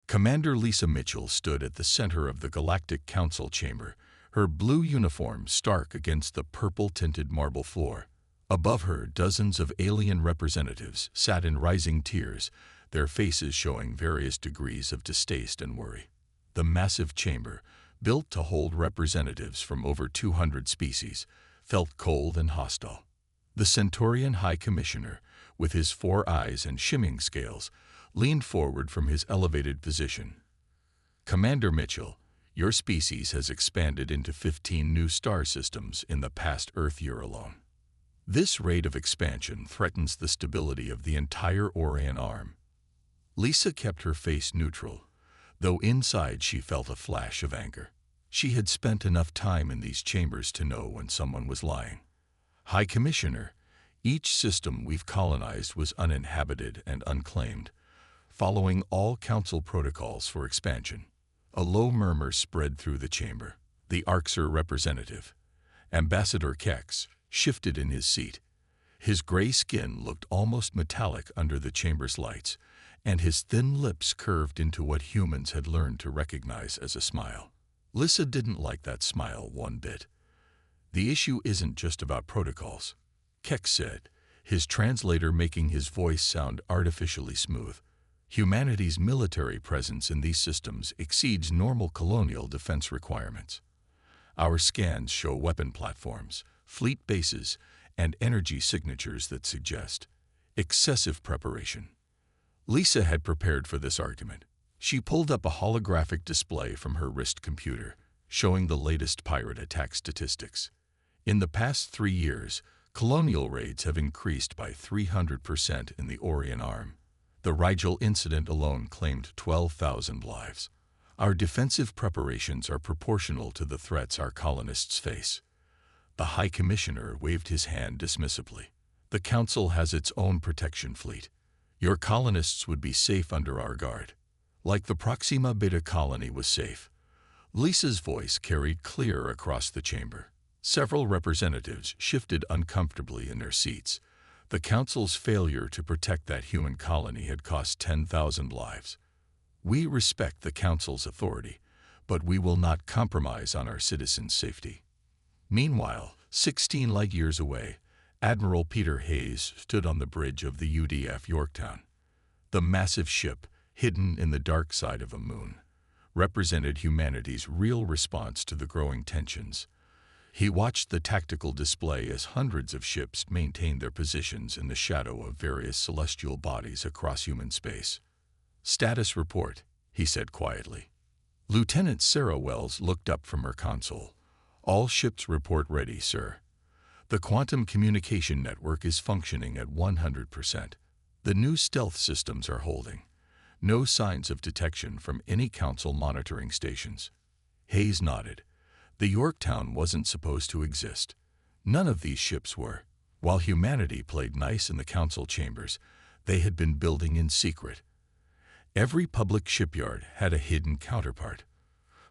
Commander Lisa Mitchell stood at the center of the Galactic Council chamber, her blue uniform stark against the purple-tinted marble floor. Above her, dozens of alien representatives sat in rising tiers, their faces showing various degrees of distaste and worry. The massive chamber, built to hold representatives from over 200 species, felt cold and hostile. The Centaurian High Commissioner, with his 4 eyes and shimming scales, leaned forward from his elevated position. "Commander Mitchell, your species has expanded into 15 new star systems in the past Earth year alone. This rate of expansion threatens the stability of the entire Orion arm." Lisa kept her face neutral, though inside she felt a flash of anger. She had spent enough time in these chambers to know when someone was lying. "High Commissioner, each system we've colonized was uninhabited and unclaimed, following all Council protocols for expansion." A low murmur spread through the chamber. The Arxer representative, Ambassador Kex, shifted in his seat. His gray skin looked almost metallic under the chamber's lights, and his thin lips curved into what humans had learned to recognize as a smile. Lissa didn't like that smile one bit. "The issue isn't just about protocols," Kex said, his translator making his voice sound artificially smooth. "Humanity's military presence in these systems exceeds normal colonial defense requirements. Our scans show weapon platforms, fleet bases, and energy signatures that suggest excessive preparation." Lisa had prepared for this argument. She pulled up a holographic display from her wrist computer, showing the latest pirate attack statistics. In the past 3 years, colonial raids have increased by 300% in the Orion arm. The Rigel incident alone claimed 12,000 lives. Our defensive preparations are proportional to the threats our colonists face. The High Commissioner waved his hand dismissively. "The Council has its own protection fleet. Your colonists would be safe under our guard, like the Proxima Beta colony was safe." Lisa's voice carried clear across the chamber. Several representatives shifted uncomfortably in their seats. The Council's failure to protect that human colony had cost 10,000 lives. "We respect the Council's authority, but we will not compromise on our citizens' safety." Meanwhile, 16 light-years away, Admiral Peter Hayes stood on the bridge of the UDF Yorktown. The massive ship, hidden in the dark side of a moon, represented humanity's real response to the growing tensions. He watched the tactical display as hundreds of ships maintained their positions in the shadow of various celestial bodies across human space. "Status report," he said quietly. Lieutenant Sarah Wells looked up from her console. "All ships report ready, sir. The quantum communication network is functioning at 100%. The new stealth systems are holding. No signs of detection from any Council monitoring stations." Hayes nodded. The Yorktown wasn't supposed to exist. None of these ships were. While humanity played nice in the Council chambers, they had been building in secret. Every public shipyard had a hidden counterpart.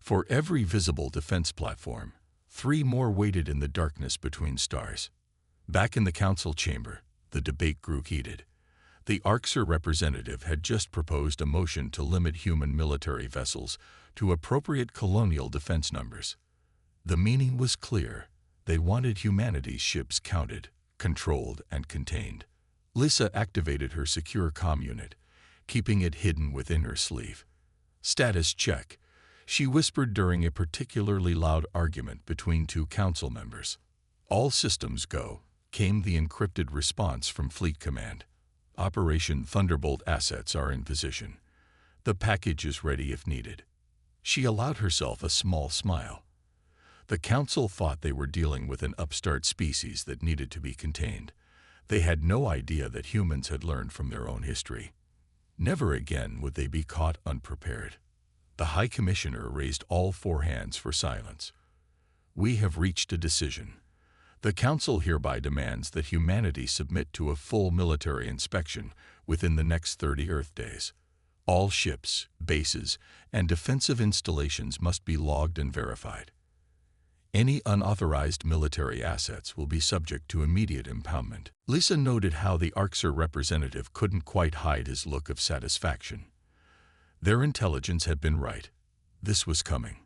For every visible defense platform, 3 more waited in the darkness between stars. Back in the Council chamber, the debate grew heated. The Arxer representative had just proposed a motion to limit human military vessels to appropriate colonial defense numbers. The meaning was clear. They wanted humanity's ships counted, controlled, and contained. Lissa activated her secure comm unit, keeping it hidden within her sleeve. "Status check," she whispered during a particularly loud argument between 2 Council members. "All systems go," came the encrypted response from Fleet Command. "Operation Thunderbolt assets are in position. The package is ready if needed." She allowed herself a small smile. The Council thought they were dealing with an upstart species that needed to be contained. They had no idea that humans had learned from their own history. Never again would they be caught unprepared. The High Commissioner raised all 4 hands for silence. "We have reached a decision. The Council hereby demands that humanity submit to a full military inspection within the next 30 Earth days. All ships, bases, and defensive installations must be logged and verified. Any unauthorized military assets will be subject to immediate impoundment." Lisa noted how the Arxer representative couldn't quite hide his look of satisfaction. Their intelligence had been right. This was coming.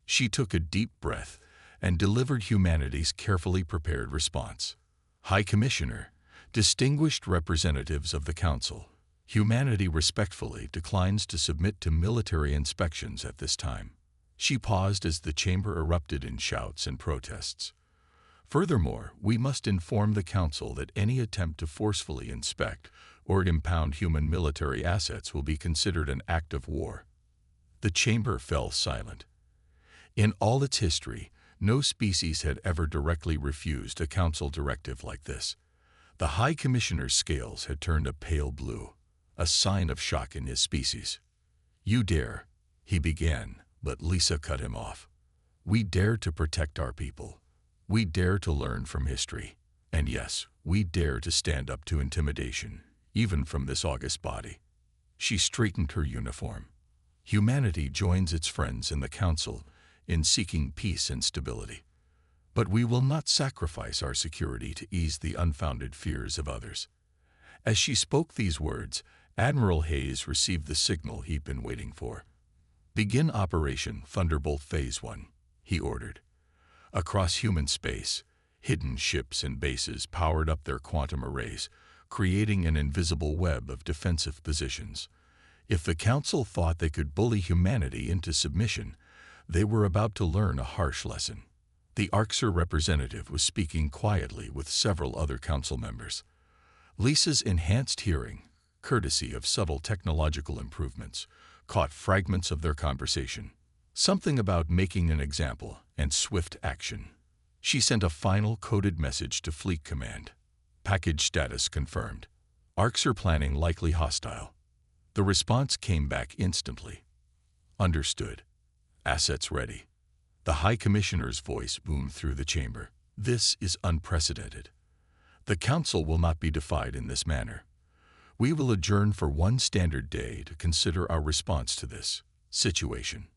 She took a deep breath and delivered humanity's carefully prepared response. High Commissioner, distinguished representatives of the Council, humanity respectfully declines to submit to military inspections at this time. She paused as the chamber erupted in shouts and protests. Furthermore, we must inform the Council that any attempt to forcefully inspect or impound human military assets will be considered an act of war. The chamber fell silent. In all its history, no species had ever directly refused a Council directive like this. The High Commissioner's scales had turned a pale blue, a sign of shock in his species. "You dare," he began, but Lisa cut him off. "We dare to protect our people. We dare to learn from history. And yes, we dare to stand up to intimidation, even from this august body." She straightened her uniform. Humanity joins its friends in the Council in seeking peace and stability. But we will not sacrifice our security to ease the unfounded fears of others. As she spoke these words, Admiral Hayes received the signal he'd been waiting for. "Begin Operation Thunderbolt Phase 1, he ordered. Across human space, hidden ships and bases powered up their quantum arrays, creating an invisible web of defensive positions. If the Council thought they could bully humanity into submission, they were about to learn a harsh lesson. The Arxer representative was speaking quietly with several other Council members. Lisa's enhanced hearing, courtesy of subtle technological improvements, caught fragments of their conversation. Something about making an example and swift action. She sent a final coded message to Fleet Command. Package status confirmed. Arxer planning likely hostile. The response came back instantly. Understood. Assets ready. The High Commissioner's voice boomed through the chamber. This is unprecedented. The Council will not be defied in this manner. We will adjourn for one standard day to consider our response to this situation.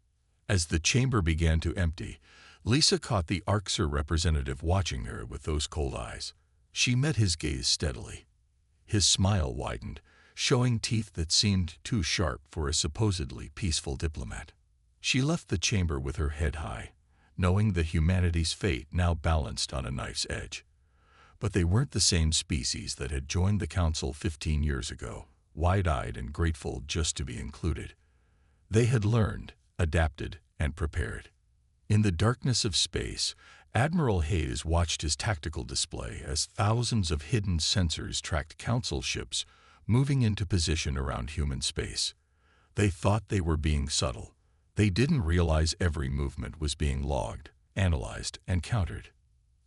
As the chamber began to empty, Lisa caught the Arxer representative watching her with those cold eyes. She met his gaze steadily. His smile widened, showing teeth that seemed too sharp for a supposedly peaceful diplomat. She left the chamber with her head high, knowing that humanity's fate now balanced on a knife's edge. But they weren't the same species that had joined the Council 15 years ago, wide-eyed and grateful just to be included. They had learned, adapted, and prepared. In the darkness of space, Admiral Hayes watched his tactical display as thousands of hidden sensors tracked Council ships moving into position around human space. They thought they were being subtle. They didn't realize every movement was being logged, analyzed, and countered.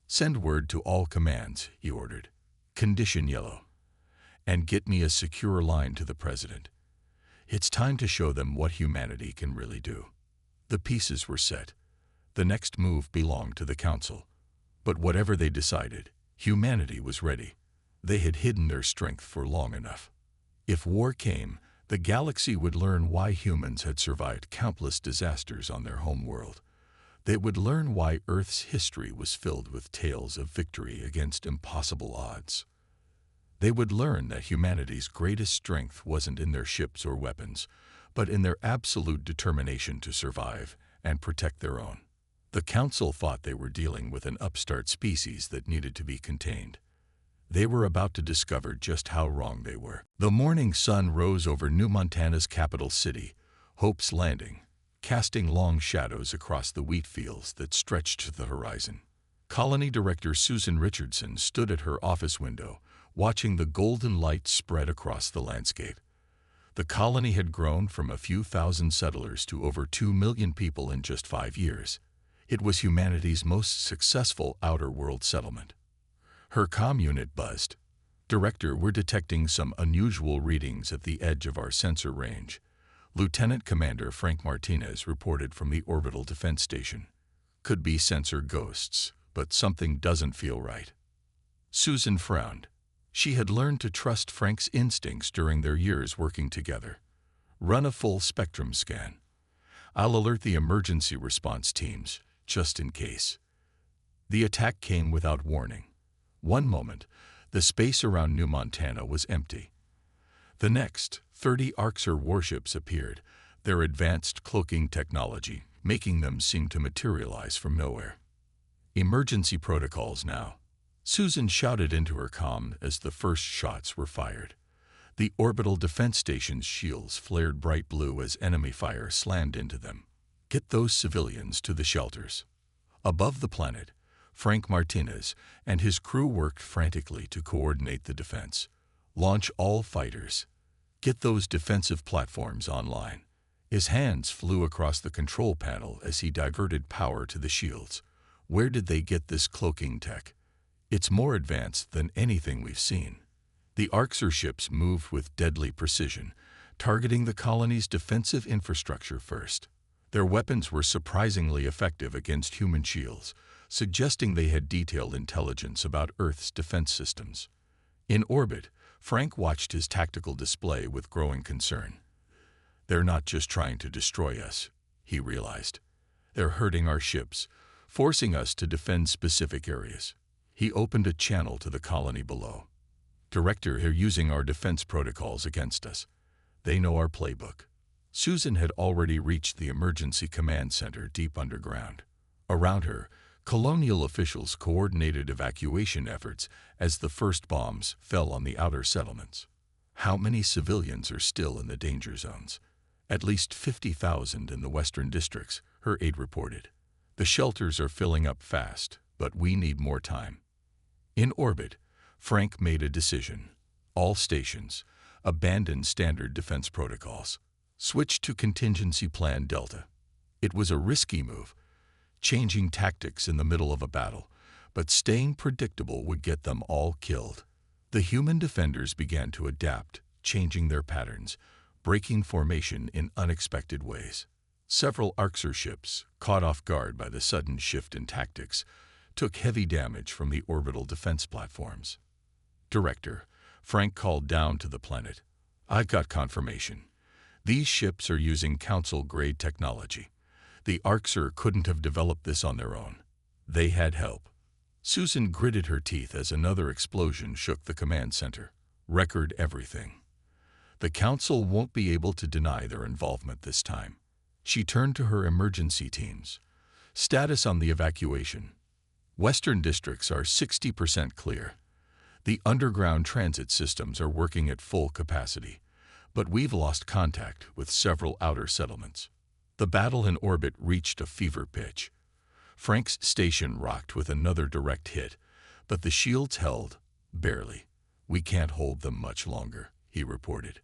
"Send word to all commands," he ordered. "Condition yellow. And get me a secure line to the President. It's time to show them what humanity can really do." The pieces were set. The next move belonged to the Council. But whatever they decided, humanity was ready. They had hidden their strength for long enough. If war came, the galaxy would learn why humans had survived countless disasters on their homeworld. They would learn why Earth's history was filled with tales of victory against impossible odds. They would learn that humanity's greatest strength wasn't in their ships or weapons, but in their absolute determination to survive and protect their own. The Council thought they were dealing with an upstart species that needed to be contained. They were about to discover just how wrong they were. The morning sun rose over New Montana's capital city, Hope's Landing, casting long shadows across the wheat fields that stretched to the horizon. Colony Director Susan Richardson stood at her office window, watching the golden light spread across the landscape. The colony had grown from a few thousand settlers to over 2 million people in just 5 years. It was humanity's most successful outer world settlement. Her comm unit buzzed. "Director, we're detecting some unusual readings at the edge of our sensor range." Lieutenant Commander Frank Martinez reported from the Orbital Defense Station. "Could be sensor ghosts, but something doesn't feel right." Susan frowned. She had learned to trust Frank's instincts during their years working together. "Run a full spectrum scan. I'll alert the emergency response teams, just in case." The attack came without warning. One moment, the space around New Montana was empty. The next, 30 Arxer warships appeared, their advanced cloaking technology making them seem to materialize from nowhere. Emergency protocols now. Susan shouted into her comm as the first shots were fired. The orbital defense station's shields flared bright blue as enemy fire slammed into them. Get those civilians to the shelters. Above the planet, Frank Martinez and his crew worked frantically to coordinate the defense. Launch all fighters. Get those defensive platforms online. His hands flew across the control panel as he diverted power to the shields. Where did they get this cloaking tech? It's more advanced than anything we've seen. The Arxer ships moved with deadly precision, targeting the colony's defensive infrastructure first. Their weapons were surprisingly effective against human shields, suggesting they had detailed intelligence about Earth's defense systems. In orbit, Frank watched his tactical display with growing concern. They're not just trying to destroy us, he realized. They're hurting our ships, forcing us to defend specific areas. He opened a channel to the colony below. Director, they're using our defense protocols against us. They know our playbook. Susan had already reached the emergency command center deep underground. Around her, colonial officials coordinated evacuation efforts as the first bombs fell on the outer settlements. How many civilians are still in the danger zones? At least 50,000 in the western districts, her aide reported. The shelters are filling up fast, but we need more time. In orbit, Frank made a decision. All stations, abandon standard defense protocols. Switch to Contingency Plan Delta. It was a risky move, changing tactics in the middle of a battle, but staying predictable would get them all killed. The human defenders began to adapt, changing their patterns, breaking formation in unexpected ways. Several Arxer ships, caught off guard by the sudden shift in tactics, took heavy damage from the orbital defense platforms. Director, Frank called down to the planet. I've got confirmation. These ships are using Council-grade technology. The Arxer couldn't have developed this on their own. They had help. Susan gritted her teeth as another explosion shook the command center. Record everything. The Council won't be able to deny their involvement this time. She turned to her emergency teams. Status on the evacuation. Western districts are 60% clear. The underground transit systems are working at full capacity, but we've lost contact with several outer settlements. The battle in orbit reached a fever pitch. Frank's station rocked with another direct hit, but the shields held, barely. We can't hold them much longer, he reported.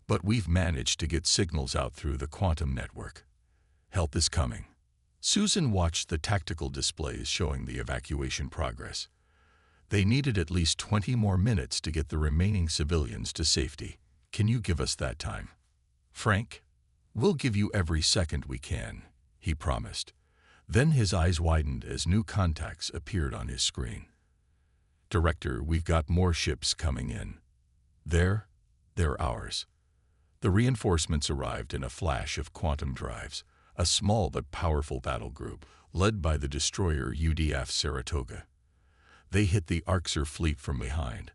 But we've managed to get signals out through the quantum network. Help is coming. Susan watched the tactical displays showing the evacuation progress. They needed at least 20 more minutes to get the remaining civilians to safety. Can you give us that time? Frank, we'll give you every second we can, he promised. Then his eyes widened as new contacts appeared on his screen. Director, we've got more ships coming in. They're ours. The reinforcements arrived in a flash of quantum drives, a small but powerful battle group led by the destroyer UDF Saratoga. They hit the Arxer fleet from behind,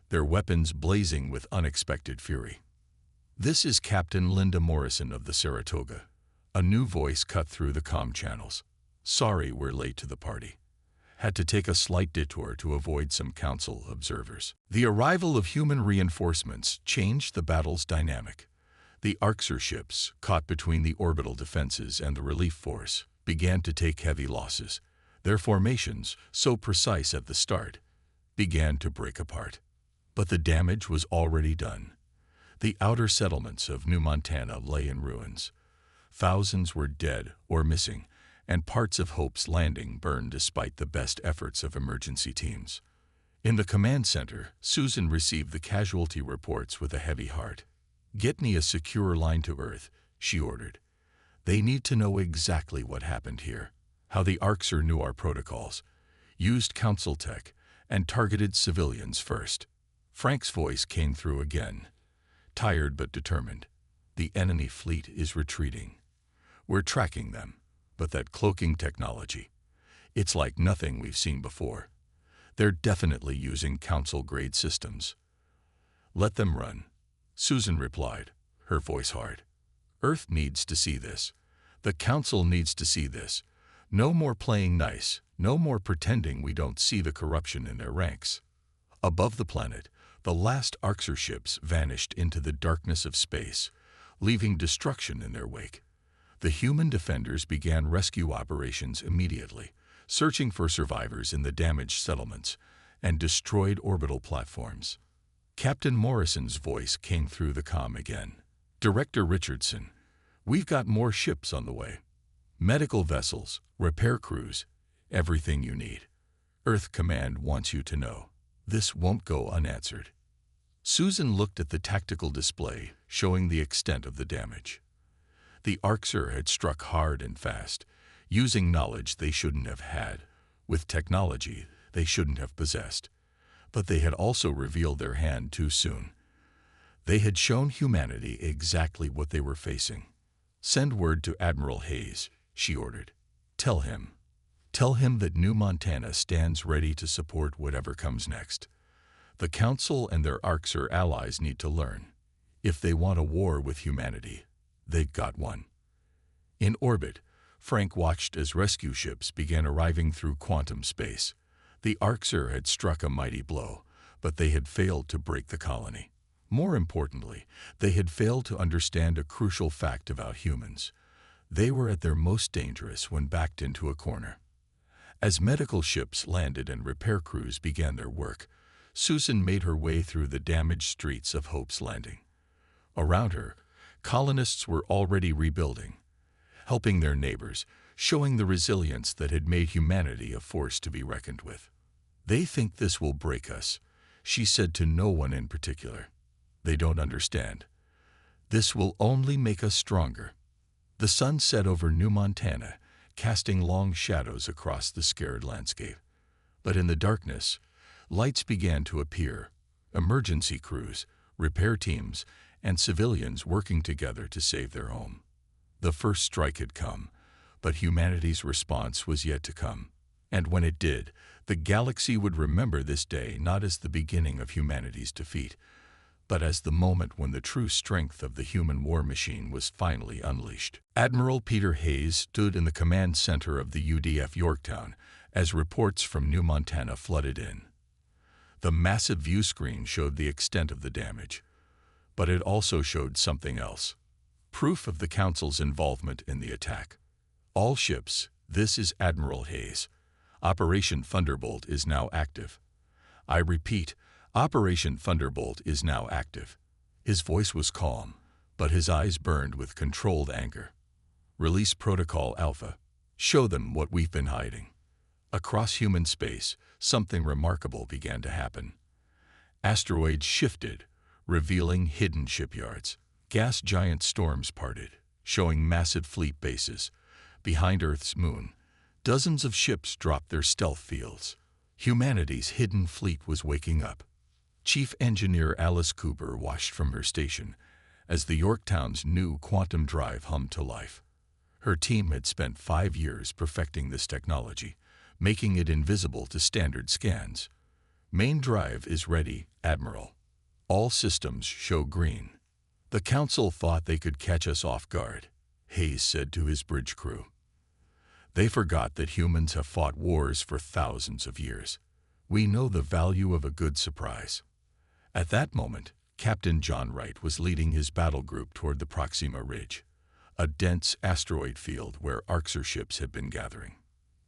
their weapons blazing with unexpected fury. This is Captain Linda Morrison of the Saratoga. A new voice cut through the comm channels. Sorry we're late to the party. Had to take a slight detour to avoid some council observers. The arrival of human reinforcements changed the battle's dynamic. The Arxer ships, caught between the orbital defenses and the relief force, began to take heavy losses. Their formations, so precise at the start, began to break apart. But the damage was already done. The outer settlements of New Montana lay in ruins. Thousands were dead or missing, and parts of Hope's Landing burned despite the best efforts of emergency teams. In the command center, Susan received the casualty reports with a heavy heart. Get me a secure line to Earth, she ordered. They need to know exactly what happened here, how the Arxer knew our protocols, used Council tech, and targeted civilians first. Frank's voice came through again, tired but determined. The enemy fleet is retreating. We're tracking them, but that cloaking technology, it's like nothing we've seen before. They're definitely using Council-grade systems. Let them run, Susan replied, her voice hard. Earth needs to see this. The Council needs to see this. No more playing nice, no more pretending we don't see the corruption in their ranks. Above the planet, the last Arxer ships vanished into the darkness of space, leaving destruction in their wake. The human defenders began rescue operations immediately, searching for survivors in the damaged settlements and destroyed orbital platforms. Captain Morrison's voice came through the comm again. Director Richardson, we've got more ships on the way. Medical vessels, repair crews, everything you need. Earth Command wants you to know. This won't go unanswered. Susan looked at the tactical display, showing the extent of the damage. The Arxer had struck hard and fast, using knowledge they shouldn't have had, with technology they shouldn't have possessed. But they had also revealed their hand too soon. They had shown humanity exactly what they were facing. Send word to Admiral Hayes, she ordered. Tell him that New Montana stands ready to support whatever comes next. The Council and their Arxer allies need to learn. If they want a war with humanity, they've got one. In orbit, Frank watched as rescue ships began arriving through quantum space. The Arxer had struck a mighty blow, but they had failed to break the colony. More importantly, they had failed to understand a crucial fact about humans. They were at their most dangerous when backed into a corner. As medical ships landed and repair crews began their work, Susan made her way through the damaged streets of Hope's Landing. Around her, colonists were already rebuilding, helping their neighbors, showing the resilience that had made humanity a force to be reckoned with. They think this will break us, she said to no one in particular. They don't understand. This will only make us stronger. The sun set over New Montana, casting long shadows across the scared landscape. But in the darkness, lights began to appear, emergency crews, repair teams, and civilians working together to save their home. The first strike had come, but humanity's response was yet to come. And when it did, the galaxy would remember this day not as the beginning of humanity's defeat, but as the moment when the true strength of the human war machine was finally unleashed. Admiral Peter Hayes stood in the command center of the UDF Yorktown as reports from New Montana flooded in. The massive view screen showed the extent of the damage, but it also showed something else. Proof of the Council's involvement in the attack. All ships, this is Admiral Hayes. Operation Thunderbolt is now active. I repeat, Operation Thunderbolt is now active. His voice was calm, but his eyes burned with controlled anger. Release Protocol Alpha. Show them what we've been hiding. Across human space, something remarkable began to happen. Asteroids shifted, revealing hidden shipyards. Gas giant storms parted, showing massive fleet bases. Behind Earth's moon, dozens of ships dropped their stealth fields. Humanity's hidden fleet was waking up. Chief Engineer Alice Cooper watched from her station as the Yorktown's new quantum drive hummed to life. Her team had spent 5 years perfecting this technology, making it invisible to standard scans. Main drive is ready, Admiral. All systems show green. The Council thought they could catch us off guard, Hayes said to his bridge crew. They forgot that humans have fought wars for thousands of years. We know the value of a good surprise. At that moment, Captain John Wright was leading his battle group toward the Proxima Ridge, a dense asteroid field where Arxer ships had been gathering.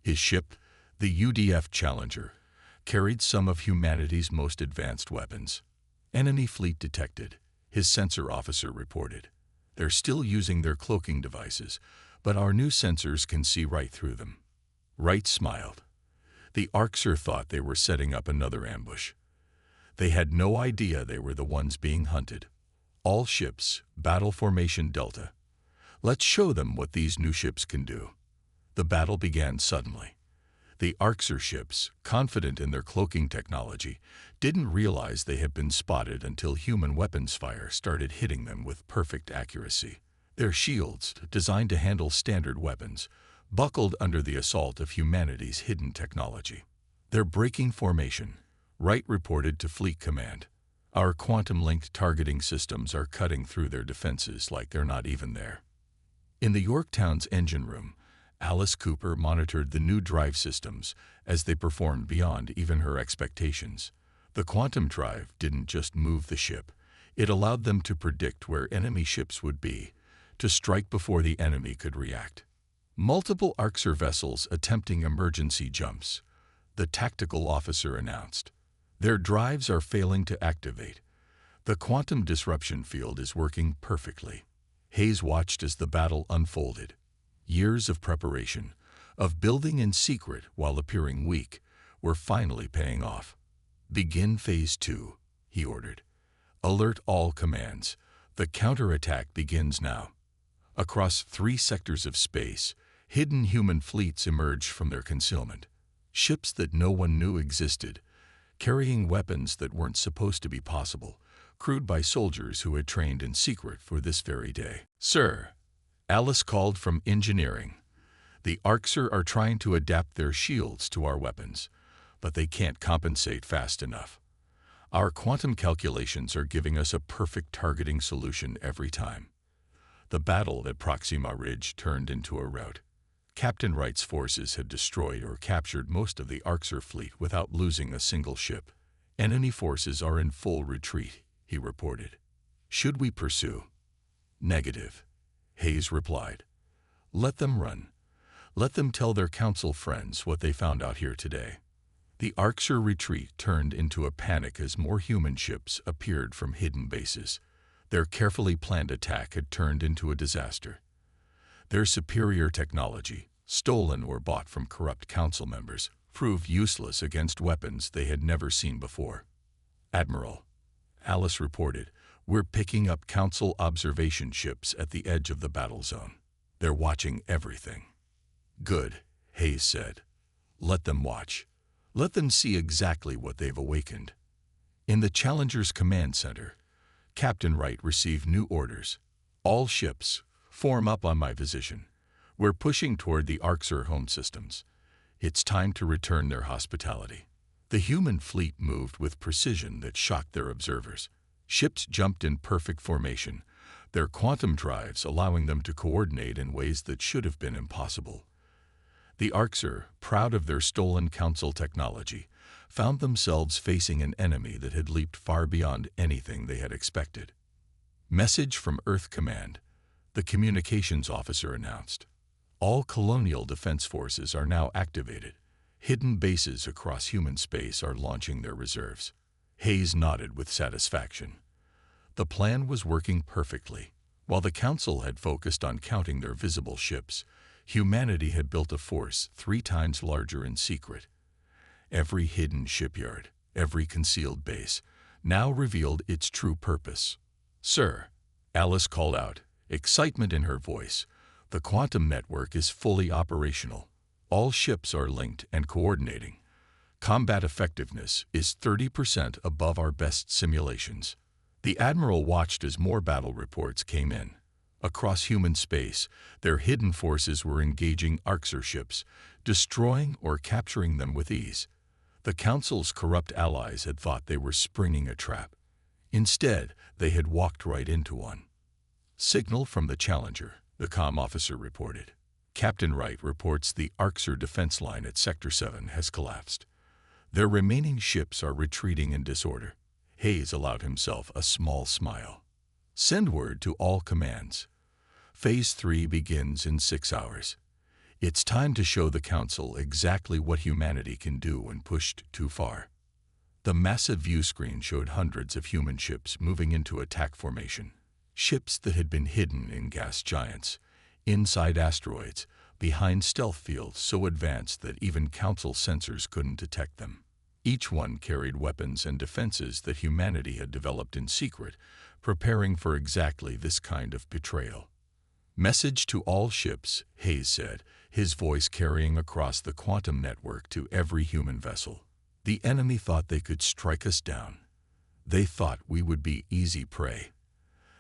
His ship, the UDF Challenger, carried some of humanity's most advanced weapons. Enemy fleet detected, his sensor officer reported. They're still using their cloaking devices, but our new sensors can see right through them. Wright smiled. The Arxer thought they were setting up another ambush. They had no idea they were the ones being hunted. All ships, Battle Formation Delta. Let's show them what these new ships can do. The battle began suddenly. The Arxer ships, confident in their cloaking technology, didn't realize they had been spotted until human weapons fire started hitting them with perfect accuracy. Their shields, designed to handle standard weapons, buckled under the assault of humanity's hidden technology. They're breaking formation, Wright reported to Fleet Command. Our quantum-linked targeting systems are cutting through their defenses like they're not even there. In the Yorktown's engine room, Alice Cooper monitored the new drive systems as they performed beyond even her expectations. The quantum drive didn't just move the ship, it allowed them to predict where enemy ships would be, to strike before the enemy could react. Multiple Arxer vessels attempting emergency jumps, the tactical officer announced. Their drives are failing to activate. The quantum disruption field is working perfectly. Hayes watched as the battle unfolded. Years of preparation, of building in secret while appearing weak, were finally paying off. "Begin Phase 2, he ordered. "Alert all commands. The counterattack begins now." Across 3 sectors of space, hidden human fleets emerged from their concealment. Ships that no one knew existed, carrying weapons that weren't supposed to be possible, crewed by soldiers who had trained in secret for this very day. "Sir," Alice called from engineering, "the Arxer are trying to adapt their shields to our weapons, but they can't compensate fast enough. Our quantum calculations are giving us a perfect targeting solution every time." The battle at Proxima Ridge turned into a rout. Captain Wright's forces had destroyed or captured most of the Arxer fleet without losing a single ship. "Enemy forces are in full retreat," he reported. "Should we pursue?" "Negative," Hayes replied. "Let them run. Let them tell their council friends what they found out here today." The Arxer retreat turned into a panic as more human ships appeared from hidden bases. Their carefully planned attack had turned into a disaster. Their superior technology, stolen or bought from corrupt council members, proved useless against weapons they had never seen before. "Admiral," Alice reported, "we're picking up council observation ships at the edge of the battle zone. They're watching everything." "Good," Hayes said. "Let them watch. Let them see exactly what they've awakened." In the Challenger's command center, Captain Wright received new orders. "All ships, form up on my position. We're pushing toward the Arxer home systems. It's time to return their hospitality." The human fleet moved with precision that shocked their observers. Ships jumped in perfect formation, their quantum drives allowing them to coordinate in ways that should have been impossible. The Arxer, proud of their stolen council technology, found themselves facing an enemy that had leaped far beyond anything they had expected. "Message from Earth Command," the communications officer announced. "All colonial defense forces are now activated. Hidden bases across human space are launching their reserves." Hayes nodded with satisfaction. The plan was working perfectly. While the Council had focused on counting their visible ships, humanity had built a force 3 times larger in secret. Every hidden shipyard, every concealed base, now revealed its true purpose. "Sir," Alice called out, excitement in her voice, "the quantum network is fully operational. All ships are linked and coordinating. Combat effectiveness is 30% above our best simulations." The Admiral watched as more battle reports came in. Across human space, their hidden forces were engaging Arxer ships, destroying or capturing them with ease. The Council's corrupt allies had thought they were springing a trap. Instead, they had walked right into one. "Signal from the Challenger," the comm officer reported. "Captain Wright reports the Arxer defense line at Sector 7 has collapsed. Their remaining ships are retreating in disorder." Hayes allowed himself a small smile. "Send word to all commands. Phase 3 begins in 6 hours. It's time to show the Council exactly what humanity can do when pushed too far." The massive view screen showed hundreds of human ships moving into attack formation. Ships that had been hidden in gas giants, inside asteroids, behind stealth fields so advanced that even Council sensors couldn't detect them. Each one carried weapons and defenses that humanity had developed in secret, preparing for exactly this kind of betrayal. "Message to all ships," Hayes said, his voice carrying across the quantum network to every human vessel. "The enemy thought they could strike us down. They thought we would be easy prey.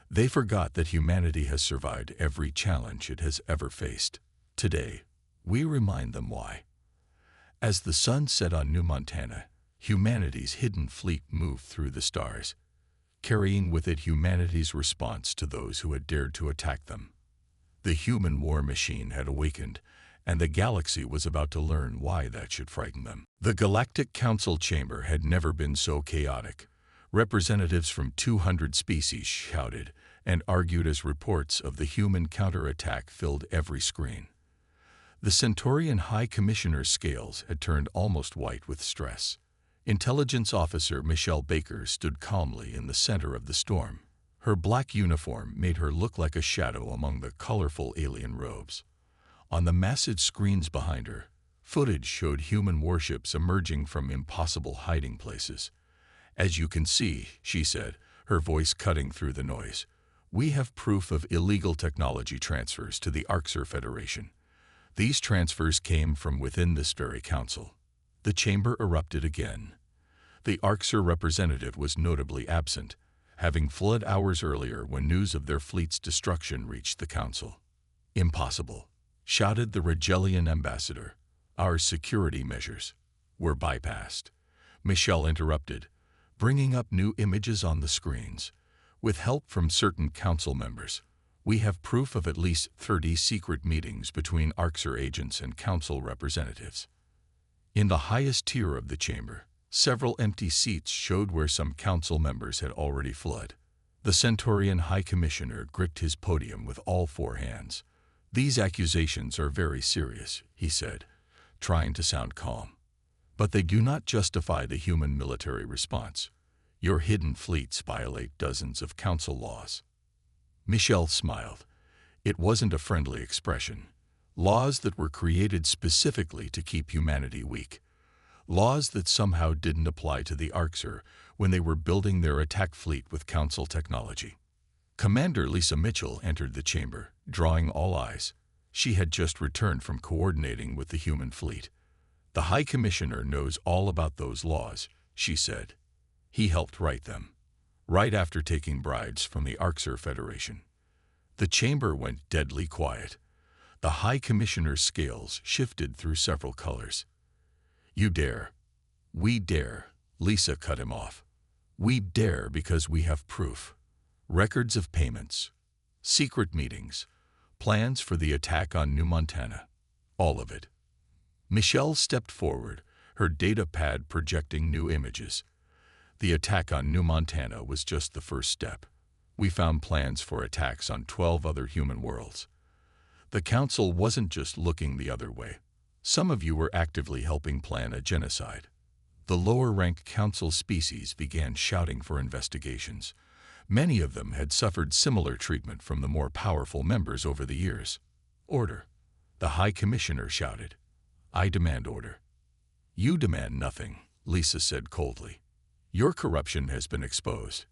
They forgot that humanity has survived every challenge it has ever faced. Today, we remind them why." As the sun set on New Montana, humanity's hidden fleet moved through the stars. carrying with it humanity's response to those who had dared to attack them. The human war machine had awakened, and the galaxy was about to learn why that should frighten them. The Galactic Council chamber had never been so chaotic. Representatives from 200 species shouted and argued as reports of the human counterattack filled every screen. The Centaurian High Commissioner's scales had turned almost white with stress. Intelligence Officer Michelle Baker stood calmly in the center of the storm. Her black uniform made her look like a shadow among the colorful alien robes. On the massive screens behind her, footage showed human warships emerging from impossible hiding places. "As you can see," she said, her voice cutting through the noise, "we have proof of illegal technology transfers to the Arxer Federation. These transfers came from within this very council." The chamber erupted again. The Arxer representative was notably absent, having fled hours earlier when news of their fleet's destruction reached the council. "Impossible," shouted the Regelian ambassador. "Our security measures were bypassed." Michelle interrupted, bringing up new images on the screens. "With help from certain council members, we have proof of at least 30 secret meetings between Arxer agents and council representatives." In the highest tier of the chamber, several empty seats showed where some council members had already fled. The Centaurian High Commissioner gripped his podium with all four hands. "These accusations are very serious," he said, trying to sound calm. "But they do not justify the human military response. Your hidden fleets violate dozens of council laws." Michelle smiled. It wasn't a friendly expression. Laws that were created specifically to keep humanity weak. Laws that somehow didn't apply to the Arxer when they were building their attack fleet with council technology. Commander Lisa Mitchell entered the chamber, drawing all eyes. She had just returned from coordinating with the human fleet. "The High Commissioner knows all about those laws," she said. "He helped write them, right after taking bribes from the Arxer Federation." The chamber went deadly quiet. The High Commissioner's scales shifted through several colors. "You dare." "We dare," Lisa cut him off. "We dare because we have proof. Records of payments, secret meetings, plans for the attack on New Montana. All of it." Michelle stepped forward, her data pad projecting new images. "The attack on New Montana was just the first step. We found plans for attacks on 12 other human worlds. The Council wasn't just looking the other way. Some of you were actively helping plan a genocide." The lower-ranked Council species began shouting for investigations. Many of them had suffered similar treatment from the more powerful members over the years. "Order," the High Commissioner shouted. "I demand order." "You demand nothing," Lisa said coldly. "Your corruption has been exposed.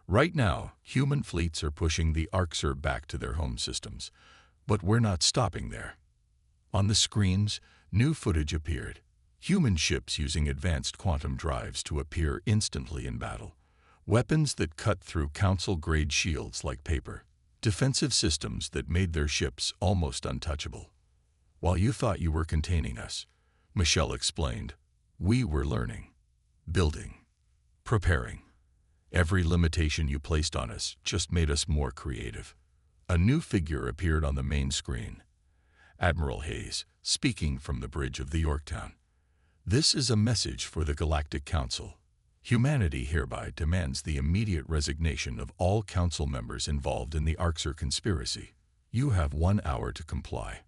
Right now, human fleets are pushing the Arxer back to their home systems. But we're not stopping there." On the screens, new footage appeared. Human ships using advanced quantum drives to appear instantly in battle. Weapons that cut through Council-grade shields like paper. Defensive systems that made their ships almost untouchable. "While you thought you were containing us," Michelle explained, "we were learning, building, preparing. Every limitation you placed on us just made us more creative." A new figure appeared on the main screen. Admiral Hayes, speaking from the bridge of the Yorktown. "This is a message for the Galactic Council. Humanity hereby demands the immediate resignation of all Council members involved in the Arxer conspiracy. You have 1 hour to comply."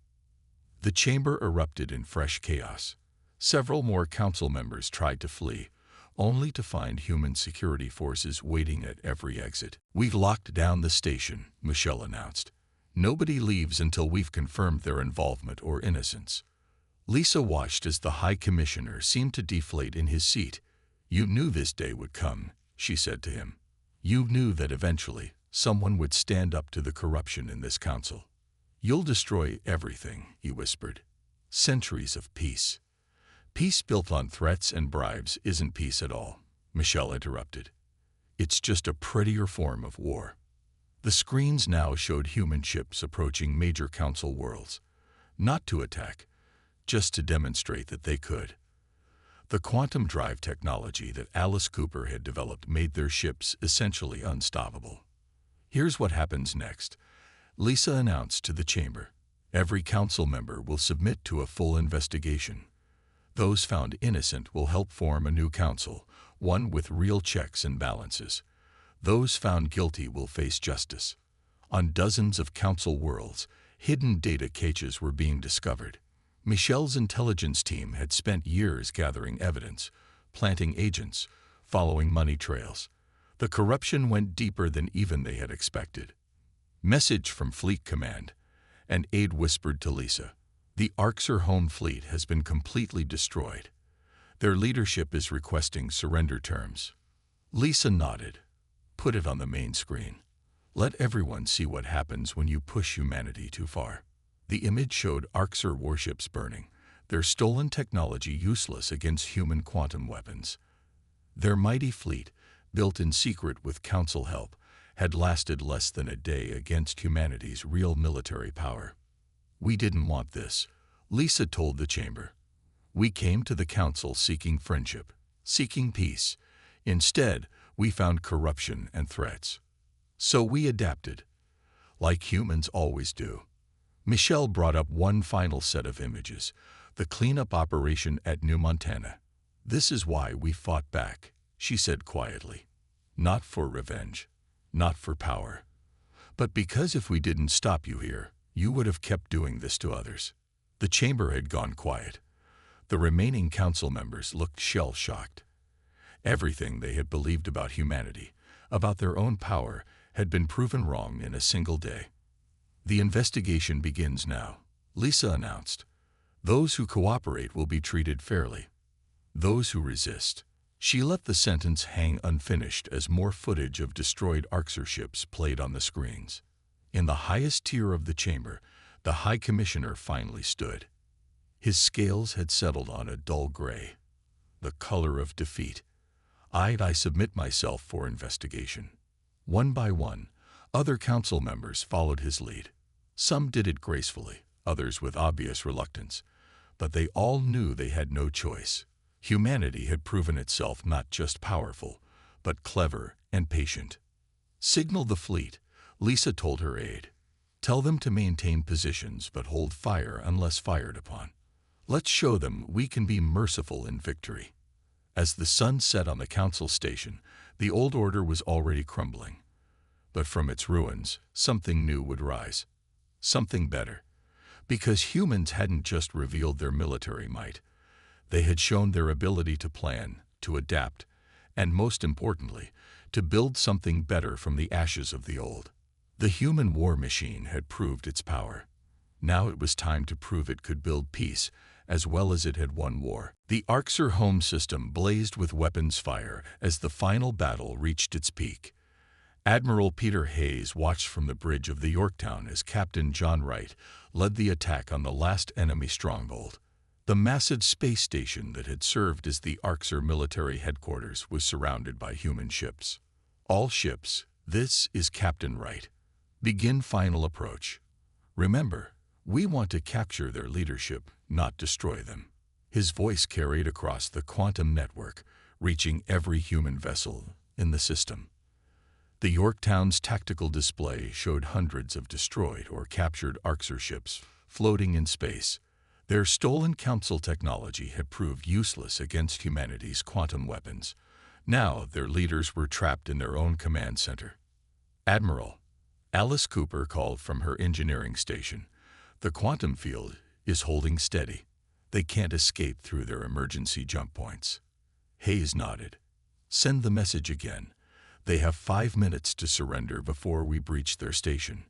The chamber erupted in fresh chaos. Several more Council members tried to flee, only to find human security forces waiting at every exit. "We've locked down the station," Michelle announced. "Nobody leaves until we've confirmed their involvement or innocence." Lisa watched as the High Commissioner seemed to deflate in his seat. "You knew this day would come," she said to him. "You knew that eventually someone would stand up to the corruption in this council." "You'll destroy everything," he whispered. "Centuries of peace." "Peace built on threats and bribes isn't peace at all," Michelle interrupted. "It's just a prettier form of war." The screens now showed human ships approaching major council worlds, not to attack, just to demonstrate that they could. The quantum drive technology that Alice Cooper had developed made their ships essentially unstoppable. Here's what happens next. Lisa announced to the chamber, every council member will submit to a full investigation. Those found innocent will help form a new council, one with real checks and balances. Those found guilty will face justice. On dozens of council worlds, hidden data caches were being discovered. Michelle's intelligence team had spent years gathering evidence, planting agents, following money trails. The corruption went deeper than even they had expected. Message from Fleet Command. An aide whispered to Lisa, the Arxer home fleet has been completely destroyed. Their leadership is requesting surrender terms. Lisa nodded. Put it on the main screen. Let everyone see what happens when you push humanity too far. The image showed Arxer warships burning, their stolen technology useless against human quantum weapons. Their mighty fleet, built in secret with council help, had lasted less than a day against humanity's real military power. We didn't want this, Lisa told the chamber. We came to the council seeking friendship, seeking peace. Instead, we found corruption and threats. So we adapted, like humans always do. Michelle brought up one final set of images, the cleanup operation at New Montana. This is why we fought back, she said quietly. Not for revenge, not for power, but because if we didn't stop you here, you would have kept doing this to others. The chamber had gone quiet. The remaining council members looked shell-shocked. Everything they had believed about humanity, about their own power, had been proven wrong in a single day. The investigation begins now, Lisa announced. Those who cooperate will be treated fairly. Those who resist. She let the sentence hang unfinished as more footage of destroyed Arxer ships played on the screens. In the highest tier of the chamber, the High Commissioner finally stood. His scales had settled on a dull gray, the color of defeat. I submit myself for investigation. One by one, other council members followed his lead. Some did it gracefully, others with obvious reluctance, but they all knew they had no choice. Humanity had proven itself not just powerful, but clever and patient. Signal the fleet, Lisa told her aide. Tell them to maintain positions but hold fire unless fired upon. Let's show them we can be merciful in victory. As the sun set on the council station, the old order was already crumbling. But from its ruins, something new would rise. Something better. Because humans hadn't just revealed their military might. They had shown their ability to plan, to adapt, and most importantly, to build something better from the ashes of the old. The human war machine had proved its power. Now it was time to prove it could build peace as well as it had won war. The Arxer home system blazed with weapons fire as the final battle reached its peak. Admiral Peter Hayes watched from the bridge of the Yorktown as Captain John Wright led the attack on the last enemy stronghold. The massive space station that had served as the Arxer military headquarters was surrounded by human ships. All ships, this is Captain Wright. Begin final approach. Remember, we want to capture their leadership, not destroy them. His voice carried across the quantum network, reaching every human vessel in the system. The Yorktown's tactical display showed hundreds of destroyed or captured Arxer ships floating in space. Their stolen council technology had proved useless against humanity's quantum weapons. Now their leaders were trapped in their own command center. Admiral, Alice Cooper called from her engineering station. The quantum field is holding steady. They can't escape through their emergency jump points. Hayes nodded. Send the message again. They have 5 minutes to surrender before we breach their station.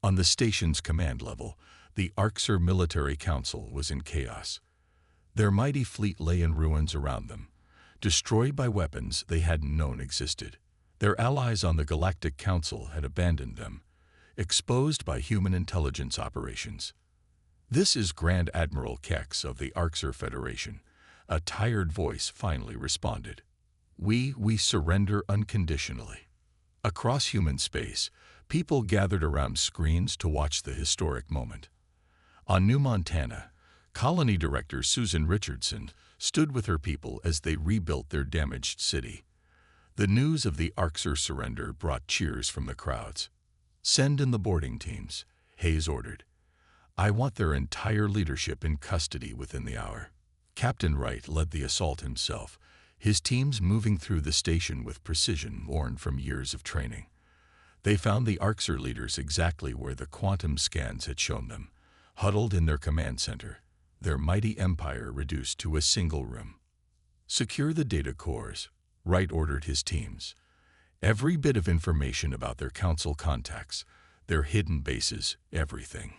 On the station's command level, the Arxer Military Council was in chaos. Their mighty fleet lay in ruins around them, destroyed by weapons they hadn't known existed. Their allies on the Galactic Council had abandoned them, exposed by human intelligence operations. This is Grand Admiral Kex of the Arxer Federation. A tired voice finally responded. We surrender unconditionally. Across human space, people gathered around screens to watch the historic moment. On New Montana, Colony Director Susan Richardson stood with her people as they rebuilt their damaged city. The news of the Arxer surrender brought cheers from the crowds. "Send in the boarding teams," Hayes ordered. "I want their entire leadership in custody within the hour." Captain Wright led the assault himself, his teams moving through the station with precision born from years of training. They found the Arxer leaders exactly where the quantum scans had shown them, huddled in their command center, their mighty empire reduced to a single room. "Secure the data cores," Wright ordered his teams. "Every bit of information about their council contacts, their hidden bases, everything."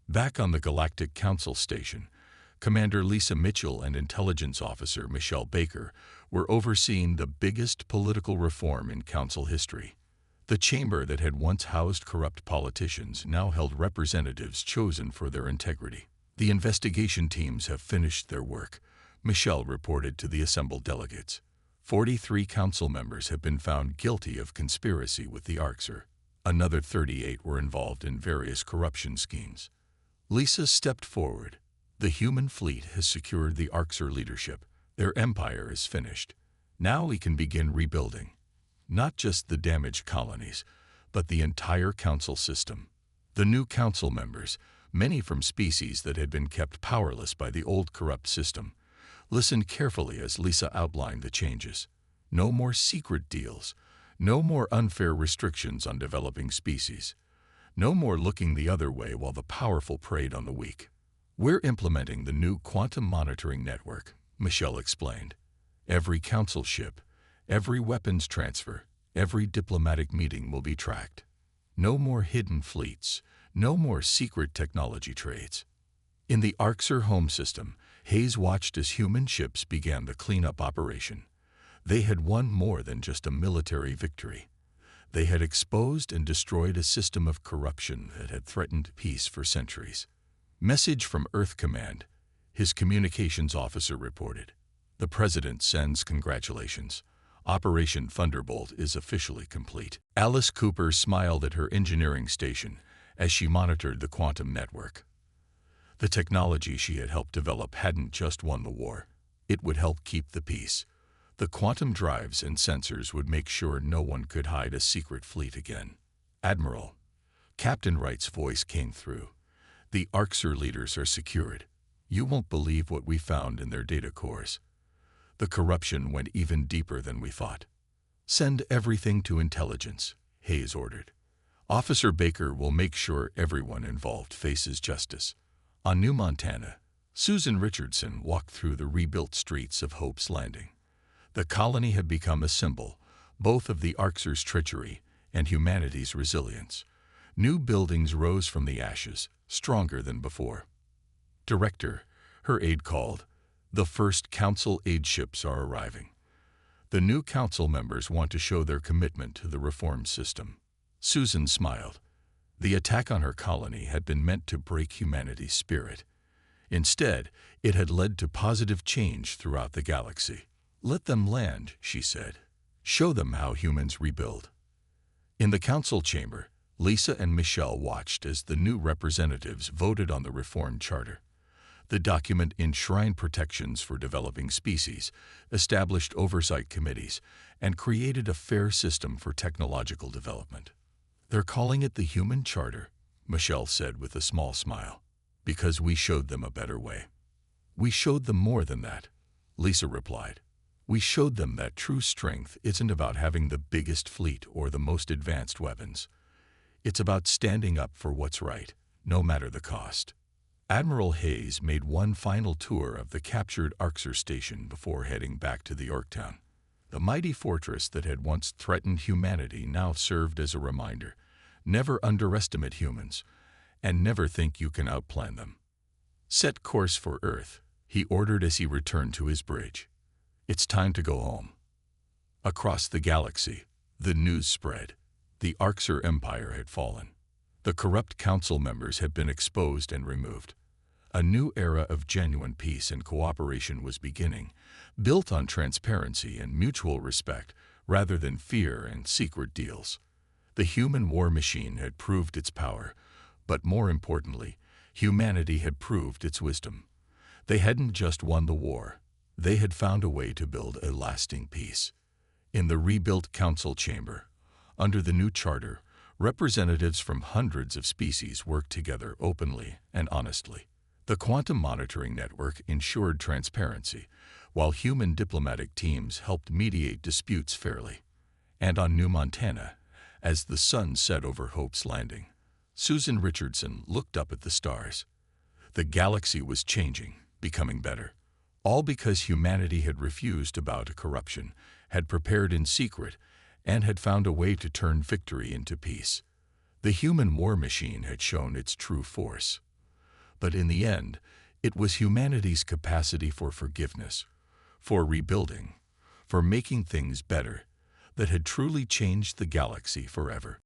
Back on the Galactic Council station, Commander Lisa Mitchell and Intelligence Officer Michelle Baker were overseeing the biggest political reform in Council history. The chamber that had once housed corrupt politicians now held representatives chosen for their integrity. "The investigation teams have finished their work," Michelle reported to the assembled delegates. 43 council members have been found guilty of conspiracy with the Arxer. Another 38 were involved in various corruption schemes. Lisa stepped forward. "The human fleet has secured the Arxer leadership. Their empire is finished. Now we can begin rebuilding. Not just the damaged colonies, but the entire council system." The new council members, many from species that had been kept powerless by the old corrupt system, listened carefully as Lisa outlined the changes. No more secret deals, no more unfair restrictions on developing species, no more looking the other way while the powerful preyed on the weak. "We're implementing the new quantum monitoring network," Michelle explained. "Every council ship, every weapons transfer, every diplomatic meeting will be tracked. No more hidden fleets, no more secret technology trades." In the Arxer home system, Hayes watched as human ships began the cleanup operation. They had won more than just a military victory. They had exposed and destroyed a system of corruption that had threatened peace for centuries. "Message from Earth Command," his communications officer reported. "The President sends congratulations. Operation Thunderbolt is officially complete." Alice Cooper smiled at her engineering station as she monitored the quantum network. The technology she had helped develop hadn't just won the war. It would help keep the peace. The quantum drives and sensors would make sure no one could hide a secret fleet again. "Admiral," Captain Wright's voice came through. "The Arxer leaders are secured. You won't believe what we found in their data cores. The corruption went even deeper than we thought." "Send everything to intelligence," Hayes ordered. "Officer Baker will make sure everyone involved faces justice." On New Montana, Susan Richardson walked through the rebuilt streets of Hope's Landing. The colony had become a symbol, both of the Arxer's treachery and humanity's resilience. New buildings rose from the ashes, stronger than before. "Director," her aide called, "the first council aid ships are arriving. The new council members want to show their commitment to the reform system." Susan smiled. The attack on her colony had been meant to break humanity's spirit. Instead, it had led to positive change throughout the galaxy. "Let them land," she said. "Show them how humans rebuild." In the council chamber, Lisa and Michelle watched as the new representatives voted on the reform charter. The document enshrined protections for developing species, established oversight committees, and created a fair system for technological development. "They're calling it the Human Charter," Michelle said with a small smile, "because we showed them a better way." "We showed them more than that," Lisa replied. "We showed them that true strength isn't about having the biggest fleet or the most advanced weapons. It's about standing up for what's right, no matter the cost." Admiral Hayes made one final tour of the captured Arxer station before heading back to the Orktown. The mighty fortress that had once threatened humanity now served as a reminder: never underestimate humans, and never think you can outplan them. "Set course for Earth," he ordered as he returned to his bridge. "It's time to go home." Across the galaxy, the news spread. The Arxer Empire had fallen. The corrupt council members had been exposed and removed. A new era of genuine peace and cooperation was beginning, built on transparency and mutual respect rather than fear and secret deals. The human war machine had proved its power, but more importantly, humanity had proved its wisdom. They hadn't just won the war. They had found a way to build a lasting peace. In the rebuilt council chamber, under the new charter, representatives from hundreds of species worked together openly and honestly. The quantum monitoring network ensured transparency, while human diplomatic teams helped mediate disputes fairly. And on New Montana, as the sun set over Hope's Landing, Susan Richardson looked up at the stars. The galaxy was changing, becoming better. All because humanity had refused to bow to corruption, had prepared in secret, and had found a way to turn victory into peace. The human war machine had shown its true force. But in the end, it was humanity's capacity for forgiveness, for rebuilding, for making things better, that had truly changed the galaxy forever.